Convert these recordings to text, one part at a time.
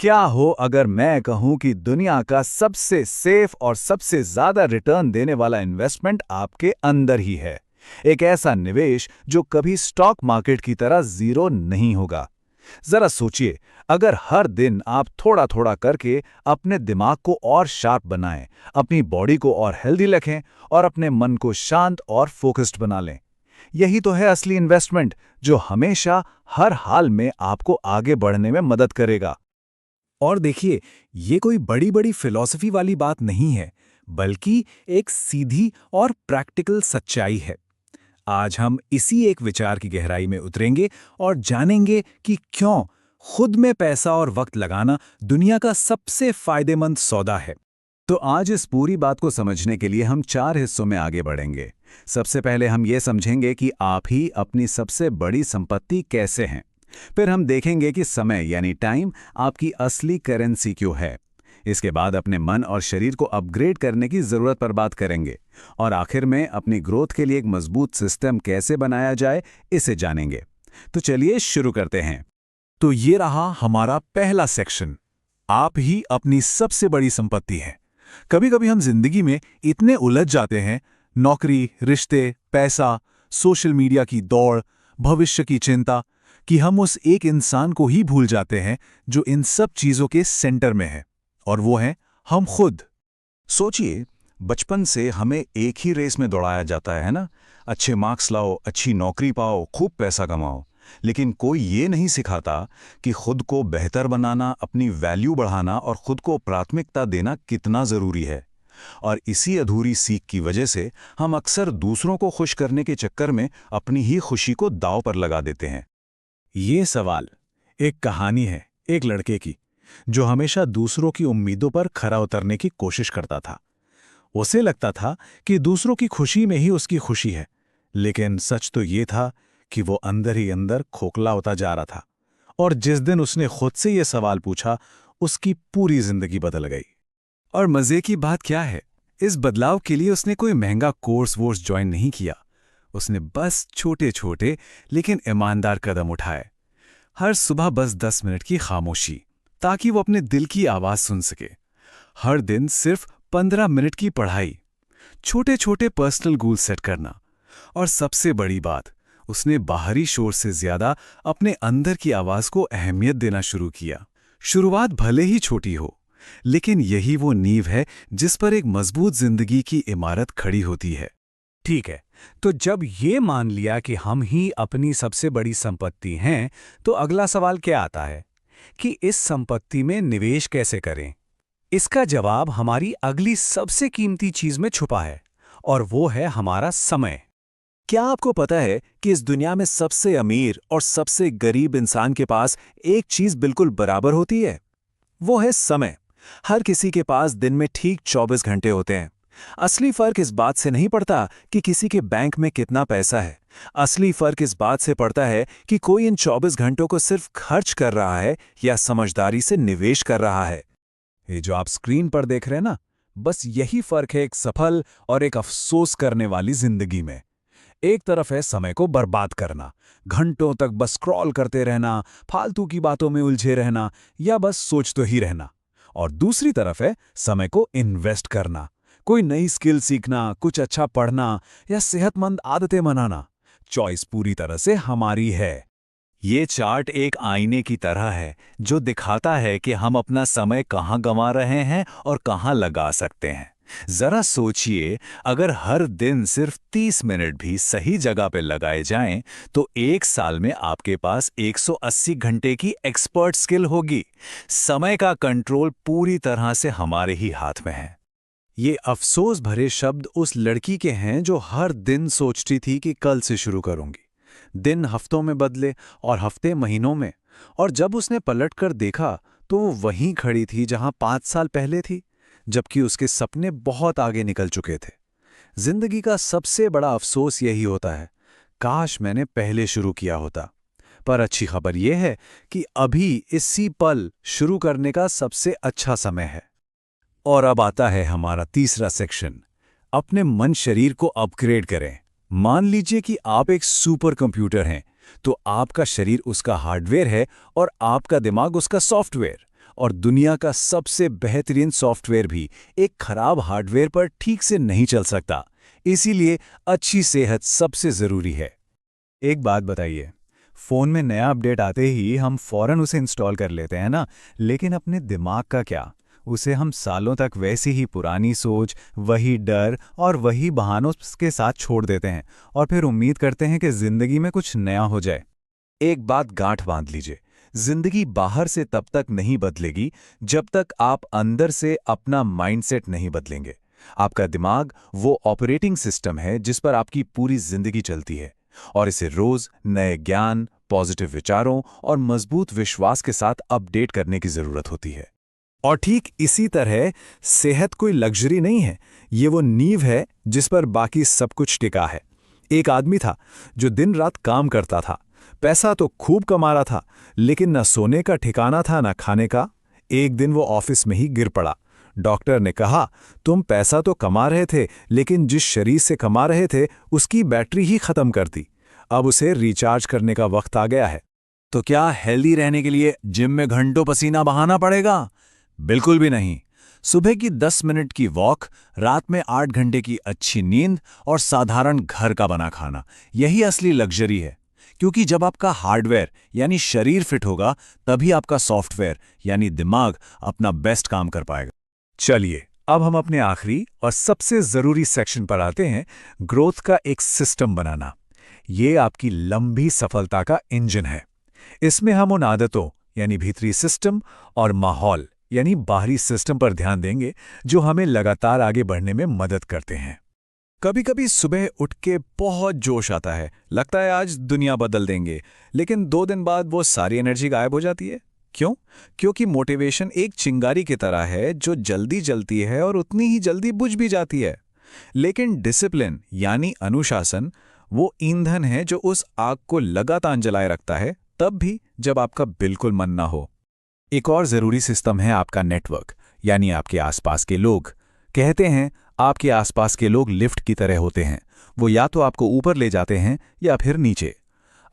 क्या हो अगर मैं कहूं कि दुनिया का सबसे सेफ और सबसे ज्यादा रिटर्न देने वाला इन्वेस्टमेंट आपके अंदर ही है। एक ऐसा निवेश जो कभी स्टॉक मार्केट की तरह जीरो नहीं होगा। जरा सोचिए, अगर हर दिन आप थोड़ा थोड़ा करके अपने दिमाग को और शार्प बनाएं, अपनी बॉडी को और हेल्दी रखें और अपने मन को शांत और फोकस्ड बना लें। यही तो है असली इन्वेस्टमेंट, जो हमेशा हर हाल में आपको आगे बढ़ने में मदद करेगा। और देखिए, ये कोई बड़ी बड़ी फिलॉसफी वाली बात नहीं है, बल्कि एक सीधी और प्रैक्टिकल सच्चाई है। आज हम इसी एक विचार की गहराई में उतरेंगे और जानेंगे कि क्यों खुद में पैसा और वक्त लगाना दुनिया का सबसे फायदेमंद सौदा है। तो आज इस पूरी बात को समझने के लिए हम 4 हिस्सों में आगे बढ़ेंगे। सबसे पहले हम ये समझेंगे कि आप ही अपनी सबसे बड़ी संपत्ति कैसे हैं। फिर हम देखेंगे कि समय यानी टाइम आपकी असली करेंसी क्यों है। इसके बाद अपने मन और शरीर को अपग्रेड करने की जरूरत पर बात करेंगे। और आखिर में अपनी ग्रोथ के लिए एक मजबूत सिस्टम कैसे बनाया जाए, इसे जानेंगे। तो चलिए शुरू करते हैं। तो ये रहा हमारा पहला सेक्शन। आप ही अपनी सबसे बड़ी संपत्ति हैं। कभी कभी हम जिंदगी में इतने उलझ जाते हैं, नौकरी, रिश्ते, पैसा, सोशल मीडिया की दौड़, भविष्य की चिंता, कि हम उस एक इंसान को ही भूल जाते हैं जो इन सब चीजों के सेंटर में है, और वो है हम खुद। सोचिए, बचपन से हमें एक ही रेस में दौड़ाया जाता है ना। अच्छे मार्क्स लाओ, अच्छी नौकरी पाओ, खूब पैसा कमाओ। लेकिन कोई ये नहीं सिखाता कि खुद को बेहतर बनाना, अपनी वैल्यू बढ़ाना और खुद को प्राथमिकता देना कितना जरूरी है। और इसी अधूरी सीख की वजह से हम अक्सर दूसरों को खुश करने के चक्कर में अपनी ही खुशी को दांव पर लगा देते हैं। ये सवाल एक कहानी है, एक लड़के की, जो हमेशा दूसरों की उम्मीदों पर खरा उतरने की कोशिश करता था। उसे लगता था कि दूसरों की खुशी में ही उसकी खुशी है, लेकिन सच तो ये था कि वो अंदर ही अंदर खोखला होता जा रहा था। और जिस दिन उसने खुद से ये सवाल पूछा, उसकी पूरी जिंदगी बदल गई। और मजे की बात क्या है, इस बदलाव के लिए उसने कोई महंगा कोर्स वोर्स ज्वाइन नहीं किया। उसने बस छोटे छोटे लेकिन ईमानदार कदम उठाए। हर सुबह बस 10 मिनट की खामोशी, ताकि वो अपने दिल की आवाज सुन सके। हर दिन सिर्फ 15 मिनट की पढ़ाई, छोटे छोटे पर्सनल गोल सेट करना। और सबसे बड़ी बात, उसने बाहरी शोर से ज्यादा अपने अंदर की आवाज को अहमियत देना शुरू किया। शुरुआत भले ही छोटी हो, लेकिन यही वो नींव है जिस पर एक मजबूत जिंदगी की इमारत खड़ी होती है। ठीक है, तो जब ये मान लिया कि हम ही अपनी सबसे बड़ी संपत्ति हैं, तो अगला सवाल क्या आता है कि इस संपत्ति में निवेश कैसे करें। इसका जवाब हमारी अगली सबसे कीमती चीज में छुपा है, और वो है हमारा समय। क्या आपको पता है कि इस दुनिया में सबसे अमीर और सबसे गरीब इंसान के पास एक चीज बिल्कुल बराबर होती है? वो है समय। हर किसी के पास दिन में ठीक 24 घंटे होते हैं। असली फर्क इस बात से नहीं पड़ता कि किसी के बैंक में कितना पैसा है। असली फर्क इस बात से पड़ता है कि कोई इन 24 घंटों को सिर्फ खर्च कर रहा है या समझदारी से निवेश कर रहा है। ये जो आप स्क्रीन पर देख रहे हैं ना, बस यही फर्क है एक सफल और एक अफसोस करने वाली जिंदगी में। एक तरफ है समय को बर्बाद करना, घंटों तक बस स्क्रॉल करते रहना, फालतू की बातों में उलझे रहना या बस सोचते ही रहना। और दूसरी तरफ है समय को इन्वेस्ट करना, कोई नई स्किल सीखना, कुछ अच्छा पढ़ना या सेहतमंद आदतें बनाना। चॉइस पूरी तरह से हमारी है। ये चार्ट एक आईने की तरह है, जो दिखाता है कि हम अपना समय कहाँ गंवा रहे हैं और कहाँ लगा सकते हैं। जरा सोचिए, अगर हर दिन सिर्फ 30 मिनट भी सही जगह पे लगाए जाएं, तो एक साल में आपके पास 180 घंटे की एक्सपर्ट स्किल होगी। समय का कंट्रोल पूरी तरह से हमारे ही हाथ में है। ये अफसोस भरे शब्द उस लड़की के हैं जो हर दिन सोचती थी कि कल से शुरू करूंगी। दिन हफ्तों में बदले और हफ्ते महीनों में, और जब उसने पलटकर देखा तो वो वहीं खड़ी थी जहां 5 साल पहले थी, जबकि उसके सपने बहुत आगे निकल चुके थे। जिंदगी का सबसे बड़ा अफसोस यही होता है, काश मैंने पहले शुरू किया होता। पर अच्छी खबर यह है कि अभी इसी पल शुरू करने का सबसे अच्छा समय है। और अब आता है हमारा तीसरा सेक्शन, अपने मन शरीर को अपग्रेड करें। मान लीजिए कि आप एक सुपर कंप्यूटर हैं, तो आपका शरीर उसका हार्डवेयर है और आपका दिमाग उसका सॉफ्टवेयर। और दुनिया का सबसे बेहतरीन सॉफ्टवेयर भी एक खराब हार्डवेयर पर ठीक से नहीं चल सकता। इसीलिए अच्छी सेहत सबसे ज़रूरी है। एक बात बताइए, फ़ोन में नया अपडेट आते ही हम फ़ौरन उसे इंस्टॉल कर लेते हैं ना, लेकिन अपने दिमाग का क्या? उसे हम सालों तक वैसी ही पुरानी सोच, वही डर और वही बहानों के साथ छोड़ देते हैं और फिर उम्मीद करते हैं कि ज़िंदगी में कुछ नया हो जाए। एक बात गांठ बांध लीजिए, जिंदगी बाहर से तब तक नहीं बदलेगी जब तक आप अंदर से अपना माइंडसेट नहीं बदलेंगे। आपका दिमाग वो ऑपरेटिंग सिस्टम है जिस पर आपकी पूरी जिंदगी चलती है, और इसे रोज नए ज्ञान, पॉजिटिव विचारों और मजबूत विश्वास के साथ अपडेट करने की जरूरत होती है। और ठीक इसी तरह सेहत कोई लग्जरी नहीं है, ये वो नींव है जिस पर बाकी सब कुछ टिका है। एक आदमी था जो दिन रात काम करता था, पैसा तो खूब कमा रहा था, लेकिन न सोने का ठिकाना था न खाने का। एक दिन वो ऑफिस में ही गिर पड़ा। डॉक्टर ने कहा, तुम पैसा तो कमा रहे थे, लेकिन जिस शरीर से कमा रहे थे उसकी बैटरी ही खत्म कर दी। अब उसे रिचार्ज करने का वक्त आ गया है। तो क्या हेल्दी रहने के लिए जिम में घंटों पसीना बहाना पड़ेगा? बिल्कुल भी नहीं। सुबह की 10 मिनट की वॉक, रात में 8 घंटे की अच्छी नींद और साधारण घर का बना खाना, यही असली लग्जरी है। क्योंकि जब आपका हार्डवेयर यानी शरीर फिट होगा, तभी आपका सॉफ्टवेयर यानी दिमाग अपना बेस्ट काम कर पाएगा। चलिए, अब हम अपने आखिरी और सबसे जरूरी सेक्शन पर आते हैं, ग्रोथ का एक सिस्टम बनाना। ये आपकी लंबी सफलता का इंजन है। इसमें हम उन आदतों यानी भीतरी सिस्टम और माहौल यानी बाहरी सिस्टम पर ध्यान देंगे जो हमें लगातार आगे बढ़ने में मदद करते हैं। कभी कभी सुबह उठ के बहुत जोश आता है, लगता है आज दुनिया बदल देंगे, लेकिन 2 दिन बाद वो सारी एनर्जी गायब हो जाती है। क्यों? क्योंकि मोटिवेशन एक चिंगारी की तरह है जो जल्दी जलती है और उतनी ही जल्दी बुझ भी जाती है। लेकिन डिसिप्लिन यानी अनुशासन वो ईंधन है जो उस आग को लगातार जलाए रखता है, तब भी जब आपका बिल्कुल मन ना हो। एक और जरूरी सिस्टम है आपका नेटवर्क यानी आपके आसपास के लोग। कहते हैं आपके आसपास के लोग लिफ्ट की तरह होते हैं, वो या तो आपको ऊपर ले जाते हैं या फिर नीचे।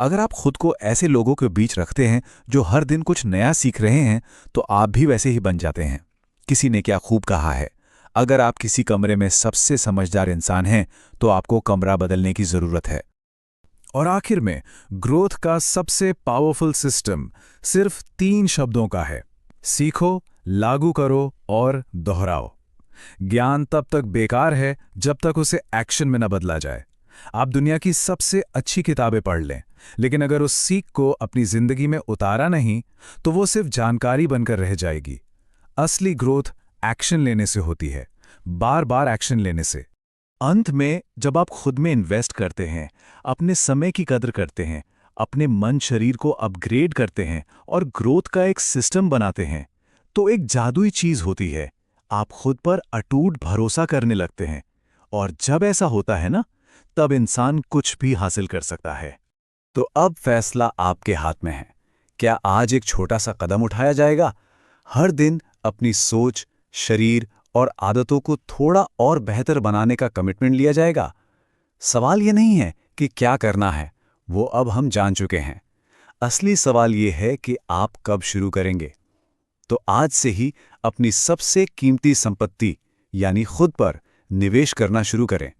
अगर आप खुद को ऐसे लोगों के बीच रखते हैं जो हर दिन कुछ नया सीख रहे हैं, तो आप भी वैसे ही बन जाते हैं। किसी ने क्या खूब कहा है, अगर आप किसी कमरे में सबसे समझदार इंसान हैं, तो आपको कमरा बदलने की जरूरत है। और आखिर में ग्रोथ का सबसे पावरफुल सिस्टम सिर्फ 3 शब्दों का है: सीखो, लागू करो और दोहराओ। ज्ञान तब तक बेकार है जब तक उसे एक्शन में न बदला जाए। आप दुनिया की सबसे अच्छी किताबें पढ़ लें, लेकिन अगर उस सीख को अपनी जिंदगी में उतारा नहीं, तो वो सिर्फ जानकारी बनकर रह जाएगी। असली ग्रोथ एक्शन लेने से होती है, बार बार एक्शन लेने से। अंत में जब आप खुद में इन्वेस्ट करते हैं, अपने समय की कदर करते हैं, अपने मन शरीर को अपग्रेड करते हैं और ग्रोथ का एक सिस्टम बनाते हैं, तो एक जादुई चीज होती है, आप खुद पर अटूट भरोसा करने लगते हैं। और जब ऐसा होता है ना, तब इंसान कुछ भी हासिल कर सकता है। तो अब फैसला आपके हाथ में है। क्या आज एक छोटा सा कदम उठाया जाएगा? हर दिन अपनी सोच, शरीर और आदतों को थोड़ा और बेहतर बनाने का कमिटमेंट लिया जाएगा? सवाल ये नहीं है कि क्या करना है, वो अब हम जान चुके हैं। असली सवाल ये है कि आप कब शुरू करेंगे। तो आज से ही अपनी सबसे कीमती संपत्ति यानी खुद पर निवेश करना शुरू करें।